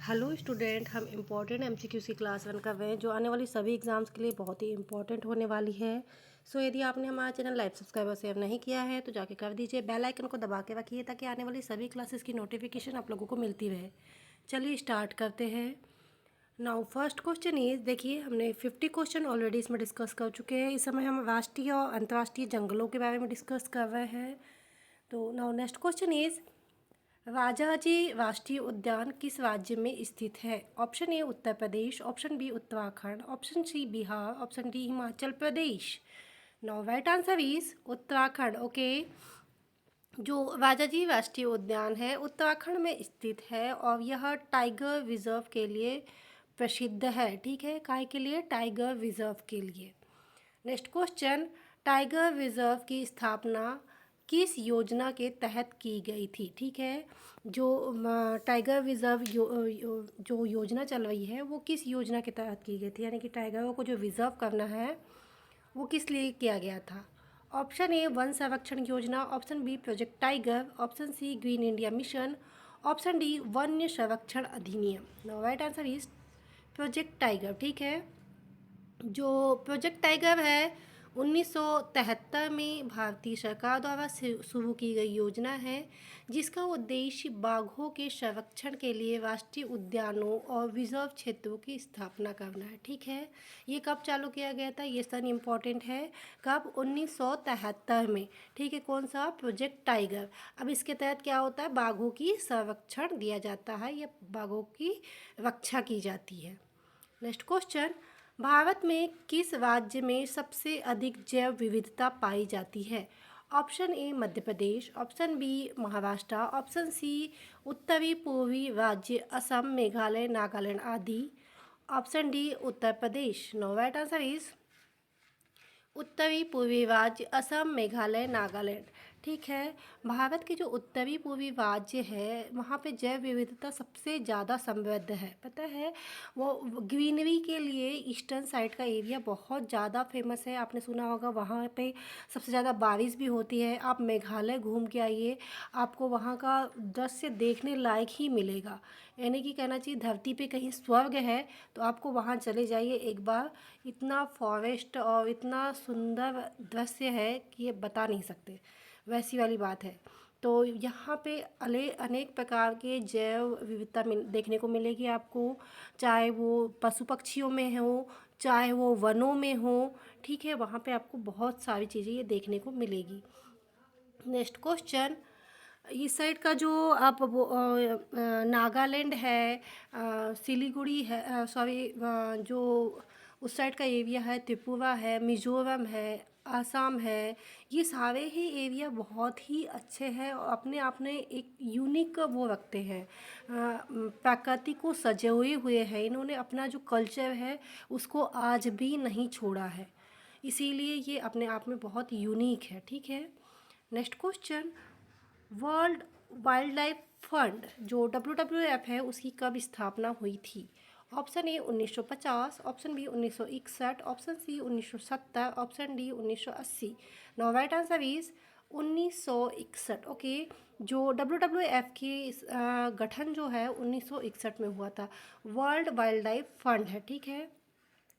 Hello student, हम important MCQs की class 1 कर रहे हैं जो आने वाली सभी एग्जाम्स के लिए बहुत ही इंपॉर्टेंट होने वाली है। यदि आपने हमारा चैनल लाइव सब्सक्राइबर सेव नहीं किया है तो जाके कर दीजिए, बेल आइकन को दबा के रखिए ताकि आने वाली सभी क्लासेस की नोटिफिकेशन आप लोगों को मिलती रहे। चलिए स्टार्ट करते हैं। नाउ फर्स्ट क्वेश्चन इज, देखिए हमने 50 क्वेश्चन ऑलरेडी इसमें डिस्कस कर चुके हैं। इस समय हम राष्ट्रीय और अंतर्राष्ट्रीय जंगलों के बारे में डिस्कस कर रहे हैं। तो now next question is, Rajaji राष्ट्रीय उद्यान किस राज्य में स्थित है? Option A Uttar Pradesh, option B Uttarakhand, option C Bihar, option D Himachal Pradesh. Now right answer is Uttarakhand. Okay, जो राजाजी राष्ट्रीय उद्यान है उत्तराखंड में स्थित है और यह टाइगर रिजर्व के लिए प्रसिद्ध है। ठीक है, काहे के लिए? टाइगर रिजर्व के लिए। नेक्स्ट क्वेश्चन, टाइगर रिजर्व की स्थापना किस योजना के तहत की गई थी? ठीक है, जो टाइगर रिजर्व जो योजना चल रही है वो किस योजना के तहत की गई थी, यानी कि टाइगरों को जो रिजर्व करना है वो किस लिए किया गया था? ऑप्शन ए वन संरक्षण योजना, option B project tiger, option C green India mission, option D वन्य संरक्षण अधिनियम। Now right answer is project tiger. ठीक है, जो प्रोजेक्ट टाइगर है 1973 में भारतीय सरकार द्वारा शुरू की गई योजना है जिसका उद्देश्य बाघों के संरक्षण के लिए राष्ट्रीय उद्यानों और रिजर्व क्षेत्रों की स्थापना करना है। ठीक है, ये कब चालू किया गया था? ये सन इम्पॉर्टेंट है। कब? 1973 में। ठीक है, कौन सा? Project tiger. अब इसके तहत क्या होता है? बाघों की संरक्षण दिया जाता है या बाघों की रक्षा की जाती है। नेक्स्ट क्वेश्चन, भारत में किस राज्य में सबसे अधिक जैव विविधता पाई जाती है? Option A Madhya Pradesh, option B Maharashtra, option C उत्तरी पूर्वी राज्य असम, मेघालय, नागालैंड आदि, option D Uttar Pradesh. Now right answer is उत्तरी पूर्वी राज्य असम, मेघालय, नागालैंड। ठीक है, भारत के जो उत्तरी पूर्वी राज्य है वहाँ पे जैव विविधता सबसे ज़्यादा समृद्ध है। पता है, वो ग्रीनरी के लिए ईस्टर्न साइड का एरिया बहुत ज़्यादा फेमस है। आपने सुना होगा वहाँ पे सबसे ज़्यादा बारिश भी होती है। आप मेघालय घूम के आइए, आपको वहाँ का दृश्य देखने लायक ही मिलेगा। यानी कि कहना चाहिए धरती पे कहीं स्वर्ग है तो आपको वहाँ चले जाइए एक बार। इतना फॉरेस्ट और इतना सुंदर दृश्य है कि ये बता नहीं सकते, वैसी वाली बात है। तो यहाँ पे अनेक प्रकार के जैव विविधता देखने को मिलेगी आपको, चाहे वो पशु पक्षियों में हो, चाहे वो वनों में हो। ठीक है, वहाँ पे आपको बहुत सारी चीज़ें ये देखने को मिलेगी। नेक्स्ट क्वेश्चन, इस साइड का जो आप वो नागालैंड है, सिलीगुड़ी है, सॉरी जो उस साइड का एरिया है, त्रिपुरा है, मिज़ोरम है, आसाम है, ये सारे ही एरिया बहुत ही अच्छे हैं और अपने आप में एक यूनिक वो रखते हैं, प्रकृति को सजोए हुए हैं। इन्होंने अपना जो कल्चर है उसको आज भी नहीं छोड़ा है, इसीलिए ये अपने आप में बहुत यूनिक है। ठीक है, next question, world wildlife fund जो WWF है उसकी कब स्थापना हुई थी? Option A 1950, option B 1961, option C 1970, option D 1980। Now right answer is 1961। Okay, जो WWF की गठन जो है 1961 में हुआ था। वर्ल्ड वाइल्ड लाइफ फंड है। ठीक है,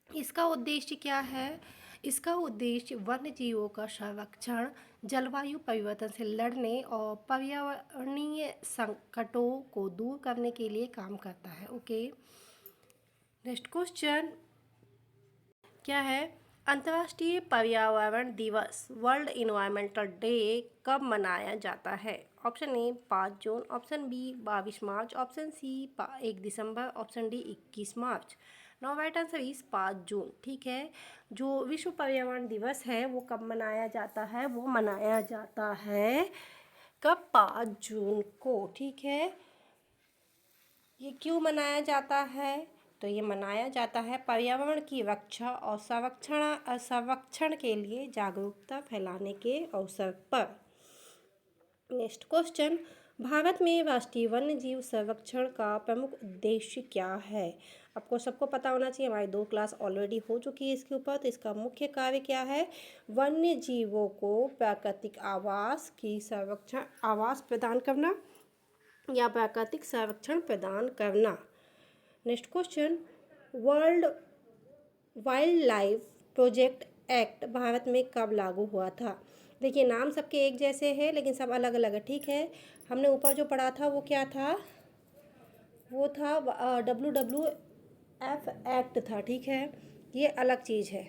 इसका उद्देश्य क्या है? इसका उद्देश्य वन्य जीवों का संरक्षण, जलवायु परिवर्तन से लड़ने और पर्यावरणीय संकटों को दूर करने के लिए काम करता है। ओके, नेक्स्ट क्वेश्चन क्या है? अंतर्राष्ट्रीय पर्यावरण दिवस वर्ल्ड इन्वायरमेंटल डे कब मनाया जाता है? Option A 5 June, option B 22 March, option C 1 दिसंबर, option D 21 March. Now right answer is 5 June. ठीक है, जो विश्व पर्यावरण दिवस है वो कब मनाया जाता है? वो मनाया जाता है कब? 5 जून को। ठीक है, ये क्यों मनाया जाता है? तो ये मनाया जाता है पर्यावरण की रक्षा और संरक्षण के लिए जागरूकता फैलाने के अवसर पर। नेक्स्ट क्वेश्चन, भारत में राष्ट्रीय वन्य जीव संरक्षण का प्रमुख उद्देश्य क्या है? आपको सबको पता होना चाहिए, हमारी 2 क्लास ऑलरेडी हो चुकी है इसके ऊपर। तो इसका मुख्य कार्य क्या है? वन्य जीवों को प्राकृतिक आवास प्रदान करना या प्राकृतिक संरक्षण प्रदान करना। Next question, world wild life project act Bharat में कब लागू हुआ था? देखिए नाम सबके एक जैसे हैं लेकिन सब अलग अलग है, ठीक है। हमने ऊपर जो पढ़ा था वो क्या था, वो था WWF एक्ट था, ठीक है। ये अलग चीज़ है।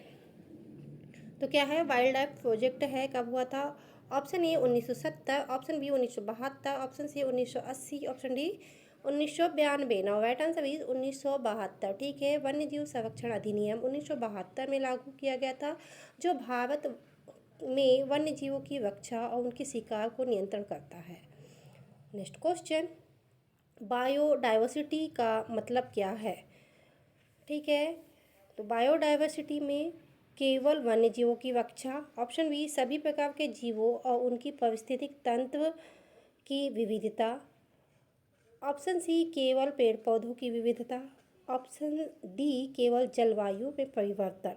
तो क्या है, वाइल्ड लाइफ प्रोजेक्ट है, कब हुआ था? Option A 1970, option B 1972, option C 1980, option D 1992। Now right answer is 1972, ठीक है। वन्य जीव संरक्षण अधिनियम 1972 में लागू किया गया था, जो भारत में वन्य जीवों की रक्षा और उनके शिकार को नियंत्रण करता है। नेक्स्ट क्वेश्चन, बायोडाइवर्सिटी का मतलब क्या है? ठीक है, तो बायोडाइवर्सिटी में केवल वन्य जीवों की रक्षा, ऑप्शन बी सभी प्रकार के जीवों और उनकी पारिस्थितिक तंत्र की विविधता, ऑप्शन सी केवल पेड़ पौधों की विविधता, ऑप्शन डी केवल जलवायु में परिवर्तन।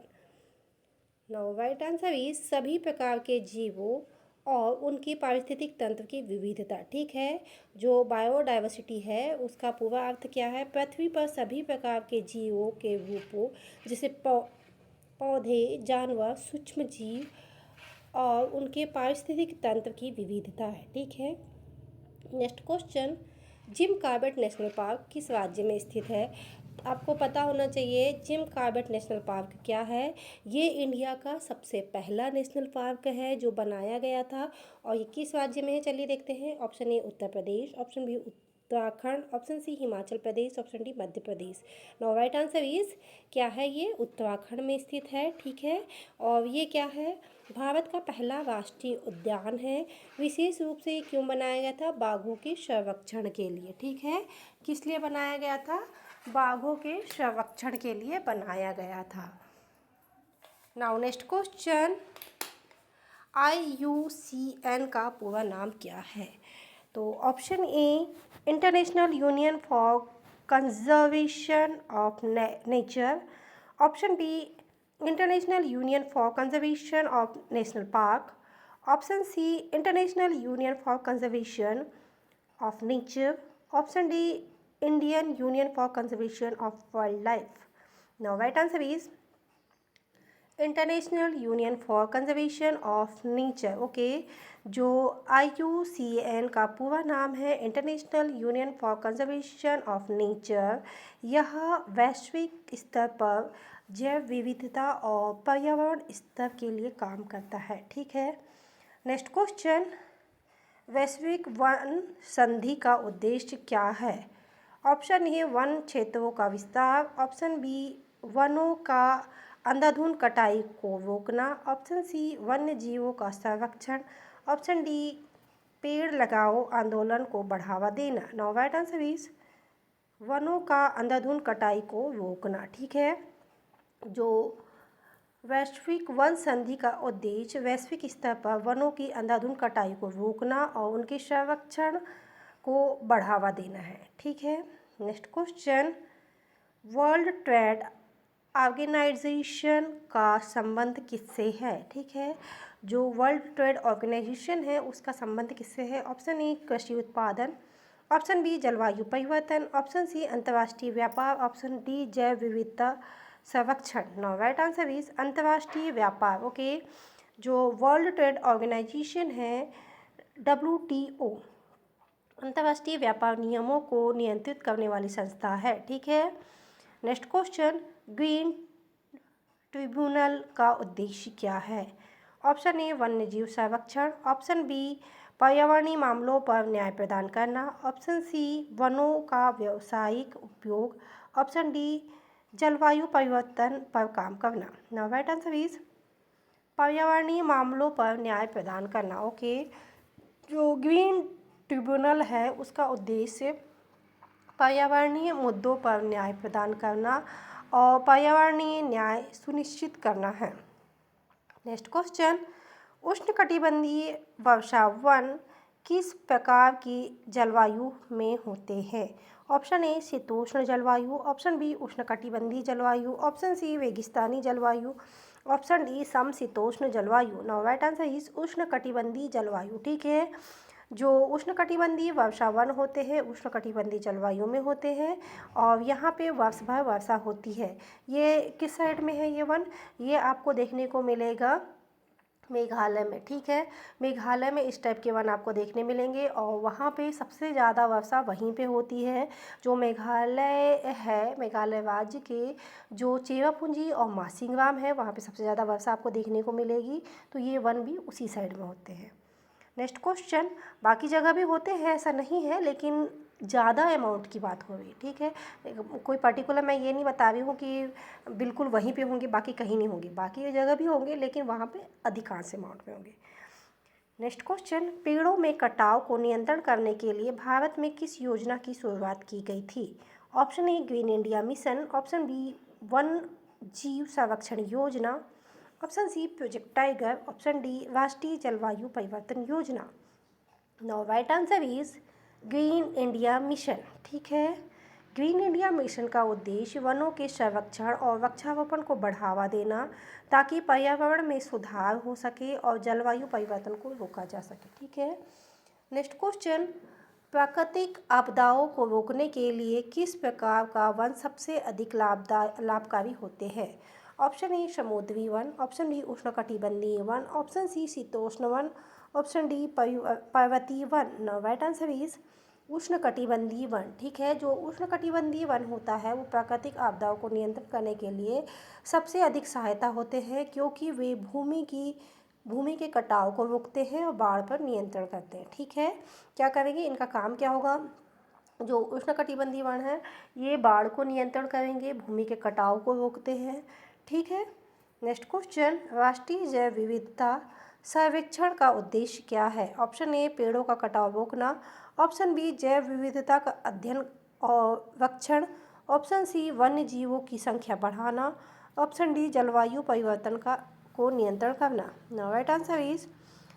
नाउ राइट आंसर इज सभी प्रकार के जीवों और उनकी पारिस्थितिक तंत्र की विविधता, ठीक है। जो बायोडाइवर्सिटी है उसका पूरा अर्थ क्या है? पृथ्वी पर सभी प्रकार के जीवों के रूपों जैसे पौधे, जानवर, सूक्ष्म जीव और उनके पारिस्थितिक तंत्र की विविधता है, ठीक है। Next question, Jim Corbett national park किस राज्य में स्थित है? आपको पता होना चाहिए जिम कॉर्बेट नेशनल पार्क क्या है। ये इंडिया का सबसे पहला नेशनल पार्क है जो बनाया गया था, और ये किस राज्य में है चलिए देखते हैं। Option A Uttar Pradesh, option B Uttarakhand, option C Himachal Pradesh, option D Madhya Pradesh. Now right answer is क्या है, ये उत्तराखंड में स्थित है, ठीक है। और ये क्या है, भारत का पहला राष्ट्रीय उद्यान है। विशेष रूप से ये क्यों बनाया गया था? बाघों के संरक्षण के लिए, ठीक है। किस लिए बनाया गया था? बाघों के संरक्षण के लिए बनाया गया था। नाउ नेक्स्ट क्वेश्चन, IUCN का पूरा नाम क्या है? तो option A international union for conservation of nature, option B international union for conservation of national park, option C international union for conservation of nature, option D Indian union for conservation of wildlife. Now right answer is international union for conservation of nature, okay. जो IUCN का पूरा नाम है international union for conservation of nature, यह वैश्विक स्तर पर जैव विविधता और पर्यावरण स्तर के लिए काम करता है, ठीक है। नेक्स्ट क्वेश्चन, वैश्विक वन संधि का उद्देश्य क्या है? ऑप्शन ए वन क्षेत्रों का विस्तार, ऑप्शन बी वनों का अंधाधुंध कटाई को रोकना, ऑप्शन सी वन्य जीवों का संरक्षण, ऑप्शन डी पेड़ लगाओ आंदोलन को बढ़ावा देना। नाउ राइट आंसर इज वनों का अंधाधुंध कटाई को रोकना, ठीक है। जो वैश्विक वन संधि का उद्देश्य वैश्विक स्तर पर वनों की अंधाधुंध कटाई को रोकना और उनके संरक्षण को बढ़ावा देना है, ठीक है। Next question, world trade organisation का संबंध किससे है? ठीक है, जो वर्ल्ड ट्रेड ऑर्गेनाइजेशन है उसका संबंध किससे है? ऑप्शन ए कृषि उत्पादन, ऑप्शन बी जलवायु परिवर्तन, ऑप्शन सी अंतर्राष्ट्रीय व्यापार, ऑप्शन डी जैव विविधता संरक्षण। नाउ राइट आंसर इज अंतर्राष्ट्रीय व्यापार, ओके। जो वर्ल्ड ट्रेड ऑर्गेनाइजेशन है WTO अंतर्राष्ट्रीय व्यापार नियमों को नियंत्रित करने वाली संस्था है, ठीक है। नेक्स्ट क्वेश्चन, ग्रीन ट्रिब्यूनल का उद्देश्य क्या है? ऑप्शन ए वन्यजीव संरक्षण, ऑप्शन बी पर्यावरणीय मामलों पर न्याय प्रदान करना, ऑप्शन सी वनों का व्यावसायिक उपयोग, ऑप्शन डी जलवायु परिवर्तन पर काम करना। नाउ राइट आंसर इज पर्यावरणीय मामलों पर न्याय प्रदान करना, ओके। जो ग्रीन ट्रिब्यूनल है उसका उद्देश्य पर्यावरणीय मुद्दों पर न्याय प्रदान करना और पर्यावरणीय न्याय सुनिश्चित करना है। नेक्स्ट क्वेश्चन, उष्णकटिबंधीय वर्षा वन किस प्रकार की जलवायु में होते हैं? ऑप्शन ए शीतोष्ण जलवायु, ऑप्शन बी उष्णकटिबंधीय जलवायु, ऑप्शन सी रेगिस्तानी जलवायु, ऑप्शन डी समशीतोष्ण जलवायु। नाउ राइट आंसर इज उष्णकटिबंधीय जलवायु, ठीक है। जो उष्णकटिबंधीय वर्षा वन होते हैं उष्णकटिबंधीय जलवायु में होते हैं और यहाँ पे वर्ष भर वर्षा होती है। ये किस साइड में है ये वन? ये आपको देखने को मिलेगा मेघालय में, ठीक है। मेघालय में इस टाइप के वन आपको देखने मिलेंगे और वहाँ पे सबसे ज़्यादा वर्षा वहीं पे होती है। जो मेघालय है, मेघालय राज्य के जो चेरापूंजी और मासिंगराम है, वहाँ पे सबसे ज़्यादा वर्षा आपको देखने को मिलेगी। तो ये वन भी उसी साइड में होते हैं। नेक्स्ट क्वेश्चन, बाकी जगह भी होते हैं ऐसा नहीं है, लेकिन ज़्यादा अमाउंट की बात हो रही, ठीक है। कोई पर्टिकुलर मैं ये नहीं बता रही हूँ कि बिल्कुल वहीं पे होंगे बाकी कहीं नहीं होंगे, बाकी जगह भी होंगे लेकिन वहाँ पे अधिकांश अमाउंट में होंगे। नेक्स्ट क्वेश्चन, पेड़ों में कटाव को नियंत्रण करने के लिए भारत में किस योजना की शुरुआत की गई थी? Option A green India mission, option B वन जीव संरक्षण योजना, option C project tiger, option D राष्ट्रीय जलवायु परिवर्तन योजना। Now right answer is green India mission, ठीक है। ग्रीन इंडिया मिशन का उद्देश्य वनों के संरक्षण और वृक्षारोपण को बढ़ावा देना ताकि पर्यावरण में सुधार हो सके और जलवायु परिवर्तन को रोका जा सके, ठीक है। नेक्स्ट क्वेश्चन, प्राकृतिक आपदाओं को रोकने के लिए किस प्रकार का वन सबसे अधिक लाभकारी होते हैं? ऑप्शन ए समुद्री वन, ऑप्शन बी उष्णकटिबंधीय वन, ऑप्शन सी शीतोष्ण वन, ऑप्शन डी पर्वतीय one. Now right answer is उष्णकटिबंधीय वन, ठीक है। जो उष्णकटिबंधीय वन होता है वो प्राकृतिक आपदाओं को नियंत्रित करने के लिए सबसे अधिक सहायता होते हैं, क्योंकि वे भूमि के कटाव को रोकते हैं और बाढ़ पर नियंत्रण करते हैं, ठीक है। क्या करेंगे, इनका काम क्या होगा? जो उष्णकटिबंधीय वन है ये बाढ़ को नियंत्रण करेंगे, भूमि के कटाव को रोकते हैं, ठीक है। नेक्स्ट क्वेश्चन, राष्ट्रीय जैव विविधता सर्वेक्षण का उद्देश्य क्या है? ऑप्शन ए पेड़ों का कटाव रोकना, ऑप्शन बी जैव विविधता का अध्ययन और रक्षण, ऑप्शन सी वन्य जीवों की संख्या बढ़ाना, ऑप्शन डी जलवायु परिवर्तन को नियंत्रण करना। नाउ राइट आंसर इज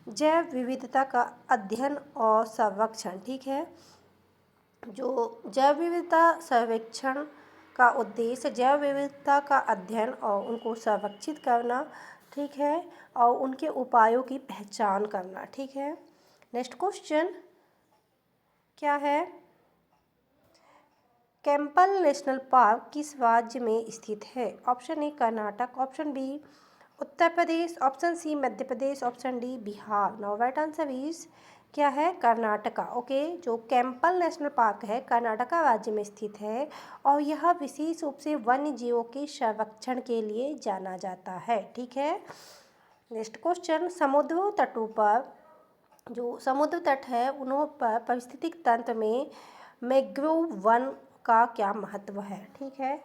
जैव विविधता का अध्ययन और संरक्षण, ठीक है। जो जैव विविधता सर्वेक्षण का उद्देश्य जैव विविधता का अध्ययन और उनको संरक्षित करना, ठीक है, और उनके उपायों की पहचान करना, ठीक है। नेक्स्ट क्वेश्चन क्या है? कैंपल नेशनल पार्क किस राज्य में स्थित है? Option A Karnataka, option B Uttar Pradesh, option C Madhya Pradesh, option D Bihar. Now right answer is क्या है? कर्नाटका, ओके। जो कैंपल नेशनल पार्क है कर्नाटका राज्य में स्थित है और यह विशेष रूप से वन्य जीवों के संरक्षण के लिए जाना जाता है, ठीक है। नेक्स्ट क्वेश्चन, समुद्र तटों पर जो समुद्र तट है उन पर पारिस्थितिक तंत्र में मैंग्रोव वन का क्या महत्व है, ठीक है।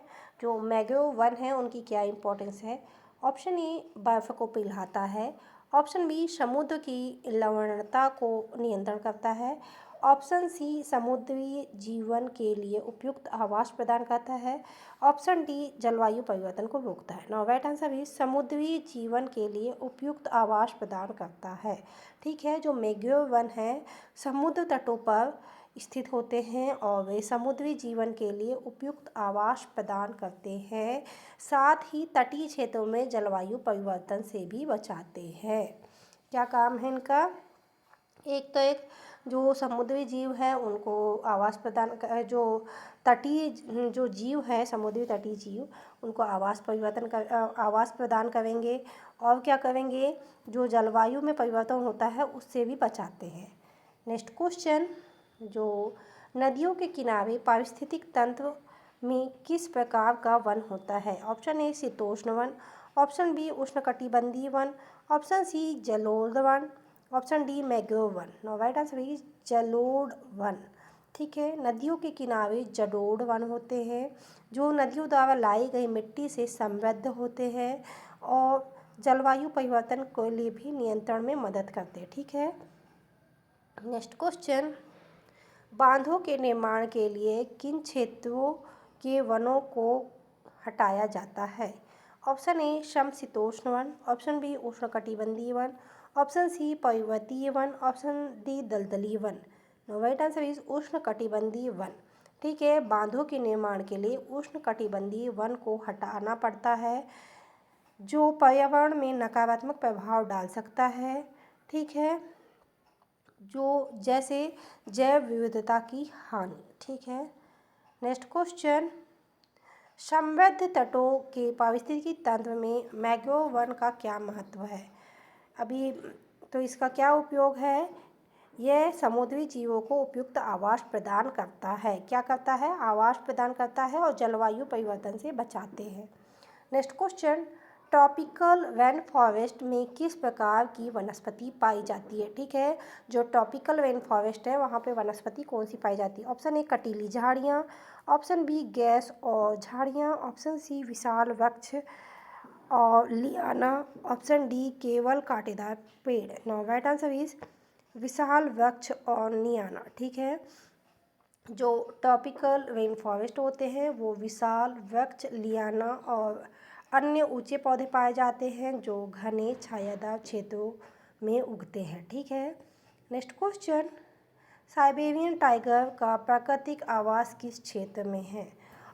जो मैंग्रोव वन है उनकी क्या इंपॉर्टेंस है? ऑप्शन ए बर्फ को पिघलाता है, ऑप्शन बी समुद्र की लवणता को नियंत्रण करता है, ऑप्शन सी समुद्री जीवन के लिए उपयुक्त आवास प्रदान करता है, ऑप्शन डी जलवायु परिवर्तन को रोकता है। नाउ राइट आंसर इज समुद्री जीवन के लिए उपयुक्त आवास प्रदान करता है, ठीक है। जो मैंग्रोव वन है समुद्र तटों पर स्थित होते हैं और वे समुद्री जीवन के लिए उपयुक्त आवास प्रदान करते हैं, साथ ही तटीय क्षेत्रों में जलवायु परिवर्तन से भी बचाते हैं। क्या काम है इनका? एक तो एक जो समुद्री जीव है उनको आवास प्रदान जो तटीय जो जीव है समुद्री तटीय जीव उनको आवास प्रदान करेंगे और क्या करेंगे? जो जलवायु में परिवर्तन होता है उससे भी बचाते हैं। नेक्स्ट क्वेश्चन, जो नदियों के किनारे पारिस्थितिक तंत्र में किस प्रकार का वन होता है? ऑप्शन ए शीतोष्ण वन, ऑप्शन बी उष्णकटिबंधीय वन, ऑप्शन सी जलोढ़ one, option D mangrove one. Now right answer is जलोढ़ वन, ठीक है। नदियों के किनारे जलोढ़ वन होते हैं जो नदियों द्वारा लाई गई मिट्टी से समृद्ध होते हैं और जलवायु परिवर्तन के लिए भी नियंत्रण में मदद करते हैं, ठीक है। नेक्स्ट क्वेश्चन, बांधों के निर्माण के लिए किन क्षेत्रों के वनों को हटाया जाता है? ऑप्शन ए समशीतोष्ण वन, ऑप्शन बी उष्णकटिबंधीय वन, ऑप्शन सी पर्वतीय वन, ऑप्शन डी दलदली वन। राइट आंसर इज उष्णकटिबंधीय वन, ठीक है। बांधों के निर्माण के लिए उष्णकटिबंधीय वन को हटाना पड़ता है जो पर्यावरण में नकारात्मक प्रभाव डाल सकता है, ठीक है। जो जैसे जैव विविधता की हानि। ठीक है। नेक्स्ट क्वेश्चन, समृद्ध तटों के पारिस्थितिकी तंत्र में मैंग्रोव वन का क्या महत्व है? अभी तो इसका क्या उपयोग है? यह समुद्री जीवों को उपयुक्त आवास प्रदान करता है। क्या करता है? आवास प्रदान करता है और जलवायु परिवर्तन से बचाते हैं। Next question, tropical rain forest में किस प्रकार की वनस्पति पाई जाती है? ठीक है, जो ट्रॉपिकल रेन फॉरेस्ट है वहाँ पे वनस्पति कौन सी पाई जाती है? ऑप्शन ए कटीली झाड़ियाँ, ऑप्शन बी गैस और झाड़ियाँ, ऑप्शन सी विशाल वृक्ष और लियाना, ऑप्शन डी केवल कांटेदार पेड़। नाउ राइट आंसर इज विशाल वृक्ष और लियाना। ठीक है, जो ट्रॉपिकल रेन फॉरेस्ट होते हैं वो विशाल वृक्ष, लियाना और अन्य ऊंचे पौधे पाए जाते हैं जो घने छायादार क्षेत्रों में उगते हैं। ठीक है। नेक्स्ट क्वेश्चन, साइबेरियन टाइगर का प्राकृतिक आवास किस क्षेत्र में है?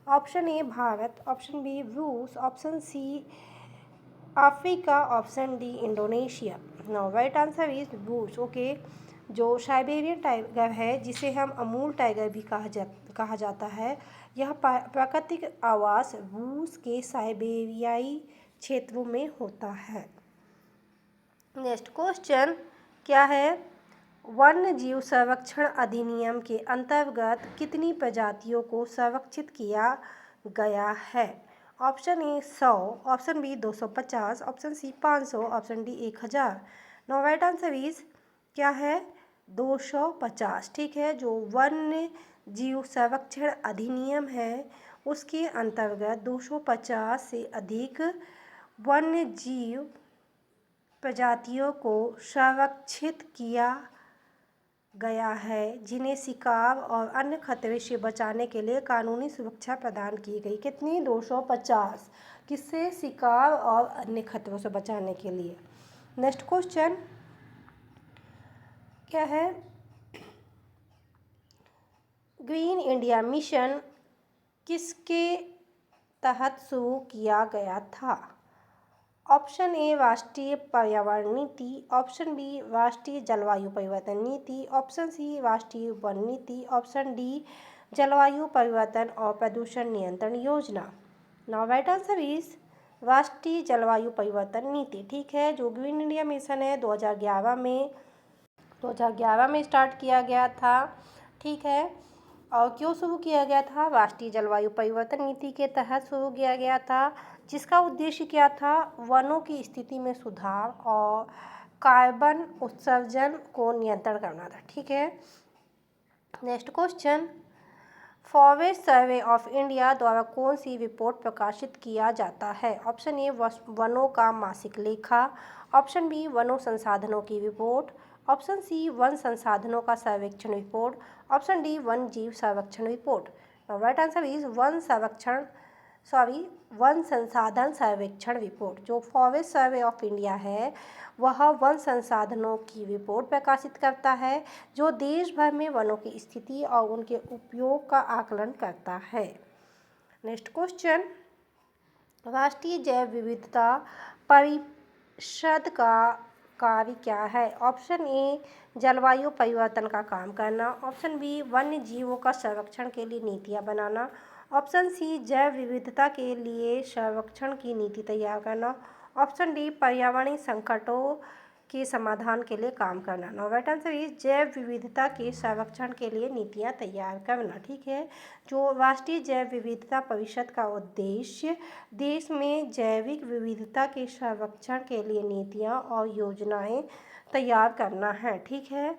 Option A Bharat, option B रूस, option C Africa, option D Indonesia. Now right answer is रूस। ओके, जो साइबेरियन टाइगर है जिसे हम अमूल टाइगर भी कहा जाता है, यह प्राकृतिक आवास रूस के साइबेरियाई क्षेत्रों में होता है। नेक्स्ट क्वेश्चन क्या है? वन्य जीव संरक्षण अधिनियम के अंतर्गत कितनी प्रजातियों को संरक्षित किया गया है? Option A 100, option B 250, option C 500, option D 1000। Now right answer is क्या है? 250। ठीक है, जो वन्य जीव संरक्षण अधिनियम है उसके अंतर्गत 250 से अधिक वन्य जीव प्रजातियों को संरक्षित किया गया है जिन्हें शिकार और अन्य खतरे से बचाने के लिए कानूनी सुरक्षा प्रदान की गई। कितनी? 250। किससे? शिकार और अन्य खतरों से बचाने के लिए। नेक्स्ट क्वेश्चन क्या है? ग्रीन इंडिया मिशन किसके तहत शुरू किया गया था? ऑप्शन ए राष्ट्रीय पर्यावरण नीति, ऑप्शन बी राष्ट्रीय जलवायु परिवर्तन नीति, ऑप्शन सी राष्ट्रीय वन नीति, ऑप्शन डी जलवायु परिवर्तन और प्रदूषण नियंत्रण योजना। नाउ राइट आंसर इज राष्ट्रीय जलवायु परिवर्तन नीति। ठीक है, जो ग्रीन इंडिया मिशन है 2011 में स्टार्ट किया गया था। ठीक है, और क्यों शुरू किया गया था? राष्ट्रीय जलवायु परिवर्तन नीति के तहत शुरू किया गया था, जिसका उद्देश्य क्या था? वनों की स्थिति में सुधार और कार्बन उत्सर्जन को नियंत्रण करना था। ठीक है। Next question, forest survey of India द्वारा कौन सी रिपोर्ट प्रकाशित किया जाता है? ऑप्शन ए वनों का मासिक लेखा, ऑप्शन बी वनों संसाधनों की रिपोर्ट, ऑप्शन सी वन संसाधनों का सर्वेक्षण रिपोर्ट, ऑप्शन डी वन जीव संरक्षण report. Right answer is one संसाधन सर्वेक्षण रिपोर्ट। जो फॉरेस्ट सर्वे ऑफ इंडिया है वह वन संसाधनों की रिपोर्ट प्रकाशित करता है जो देश भर में वनों की स्थिति और उनके उपयोग का आकलन करता है। नेक्स्ट क्वेश्चन, राष्ट्रीय जैव विविधता परिषद का कार्य क्या है? ऑप्शन ए जलवायु परिवर्तन का काम करना, ऑप्शन बी वन्य जीवों का संरक्षण के लिए नीतियाँ बनाना, ऑप्शन सी जैव विविधता के लिए संरक्षण की नीति तैयार करना, ऑप्शन डी पर्यावरणीय संकटों के समाधान के लिए काम करना। नो राइट आंसर इज जैव विविधता के संरक्षण के लिए नीतियाँ तैयार करना। ठीक है, जो राष्ट्रीय जैव विविधता परिषद का उद्देश्य देश में जैविक विविधता के संरक्षण के लिए नीतियाँ और योजनाएं तैयार करना है। ठीक है।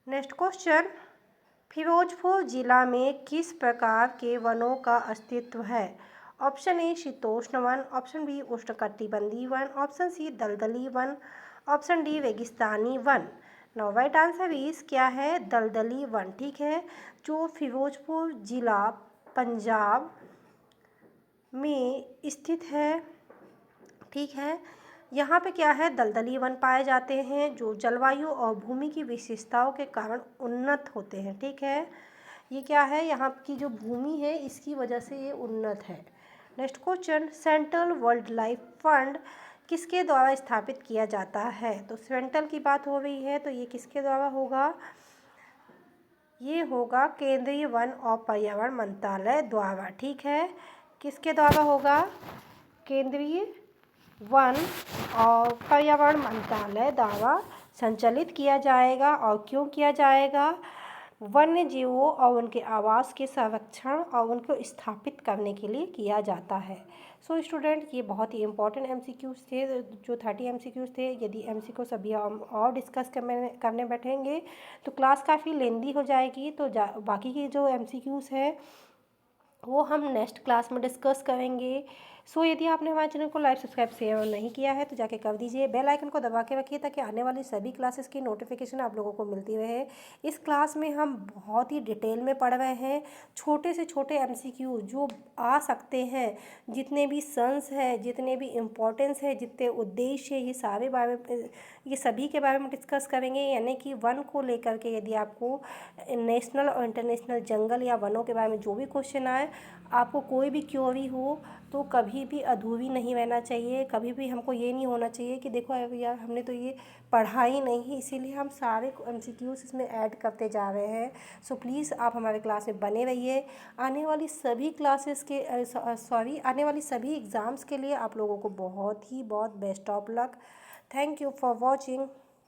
नेक्स्ट क्वेश्चन, फिरोजपुर जिला में किस प्रकार के वनों का अस्तित्व है? ऑप्शन ए शीतोष्ण वन, ऑप्शन बी उष्णकटिबंधीय वन, ऑप्शन सी दलदली वन, ऑप्शन डी रेगिस्तानी one. Now right answer is क्या है? दलदली वन। ठीक है, जो फिरोजपुर जिला पंजाब में स्थित है। ठीक है, यहाँ पे क्या है? दलदली वन पाए जाते हैं जो जलवायु और भूमि की विशेषताओं के कारण उन्नत होते हैं। ठीक है, ये क्या है? यहाँ की जो भूमि है इसकी वजह से ये उन्नत है। Next question, central wild life fund किसके द्वारा स्थापित किया जाता है? तो सेंट्रल की बात हो रही है, तो ये किसके द्वारा होगा? ये होगा केंद्रीय वन और पर्यावरण मंत्रालय द्वारा। ठीक है, किसके द्वारा होगा? केंद्रीय वन और पर्यावरण मंत्रालय द्वारा संचालित किया जाएगा। और क्यों किया जाएगा? वन्य जीवों और उनके आवास के संरक्षण और उनको स्थापित करने के लिए किया जाता है। सो स्टूडेंट, ये बहुत ही इंपॉर्टेंट एमसीक्यूज थे, जो 30 एमसीक्यूज थे। यदि एमसीक्यू सभी हम और डिस्कस करने बैठेंगे तो क्लास काफ़ी लेंदी हो जाएगी। तो बाकी की जो एमसीक्यूज है वो हम नेक्स्ट क्लास में डिस्कस करेंगे। सो यदि आपने हमारे चैनल को लाइक, सब्सक्राइब, शेयर नहीं किया है तो जाके कर दीजिए। बेल आइकन को दबा के रखिए ताकि आने वाली सभी क्लासेस की नोटिफिकेशन आप लोगों को मिलती रहे। इस क्लास में हम बहुत ही डिटेल में पढ़ रहे हैं। छोटे से छोटे एमसीक्यू जो आ सकते हैं, जितने भी सन्स है, जितने भी इम्पोर्टेंस है, जितने उद्देश्य है, ये सभी के बारे में डिस्कस करेंगे। यानी कि वन को लेकर के यदि आपको नेशनल और इंटरनेशनल जंगल या वनों के बारे में जो भी क्वेश्चन आए, आपको कोई भी क्वेरी हो तो कभी भी अधूरी नहीं रहना चाहिए। कभी भी हमको ये नहीं होना चाहिए कि देखो यार हमने तो ये पढ़ा ही नहीं, इसीलिए हम सारे एमसीक्यूज इसमें ऐड करते जा रहे हैं। सो प्लीज़ आप हमारे क्लास में बने रहिए। आने वाली सभी क्लासेस के आने वाली सभी एग्ज़ाम्स के लिए आप लोगों को बहुत best of luck. Thank you for watching.